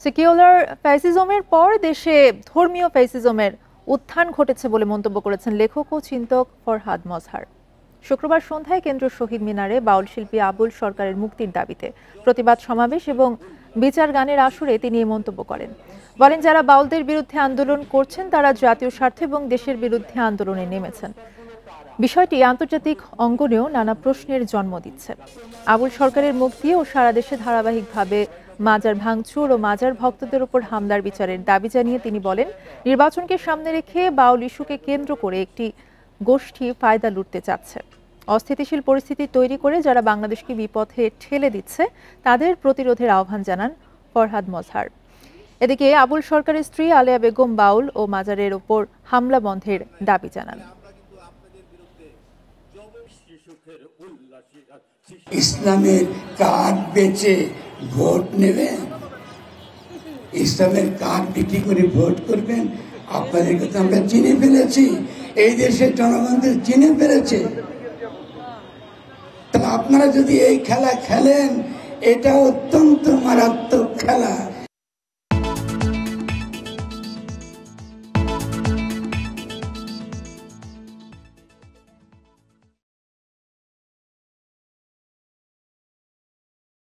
Secular ফ্যাসিজমের পর দেশে ধর্মীয় ফ্যাসিজমের উত্থান ঘটেছে বলে মন্তব্য করেছেন লেখক ও চিন্তক ফরহাদ মজহার। শুক্রবার সন্ধ্যায় কেন্দ্র শহীদ মিনারে বাউল শিল্পী আবুল সরকারের মুক্তির দাবিতে প্রতিবাদ সমাবেশ এবং বিচার গানের আসরে তিনি এই মন্তব্য করেন। বলেন, যারা বাউলদের বিরুদ্ধে আন্দোলন করছেন তারা জাতীয় স্বার্থ এবং দেশের বিরুদ্ধে আন্দোলনে নেমেছেন। বিষয়টি আন্তর্জাতিক অঙ্গনেও নানা প্রশ্নের জন্ম দিচ্ছে। আবুল সরকারের মুক্তি ও সারা দেশে ধারাবাহিকভাবে মাজার ভাঙচুর ও মাজার ভক্তদের উপর হামলার বিচারের দাবি জানিয়ে তিনি বলেন, নির্বাচনকে সামনে রেখে বাউল ইস্যুকে কেন্দ্র করে একটি গোষ্ঠী ফায়দা লুটতে চাচ্ছে। অস্থিতিশীল পরিস্থিতি তৈরি করে যারা বাংলাদেশকে বিপথে ঠেলে দিচ্ছে তাদের প্রতিরোধের আহ্বান জানান ফরহাদ মজহার। এদিকে আবুল সরকারের স্ত্রী আলেয়া বেগম বাউল ও মাজারের উপর হামলা বন্ধের দাবি জানান। ইসলামের কার্ড বেচে ভোট নেবেন, ইসলামের কার্ড বিক্রি করে ভোট করবেন? আপনাদেরকে তো আমরা চিনে ফেলেছি, এই দেশের জনগণদের চিনে ফেলেছে। তাহলে আপনারা যদি এই খেলা খেলেন, এটা অত্যন্ত মারাত্মক খেলা।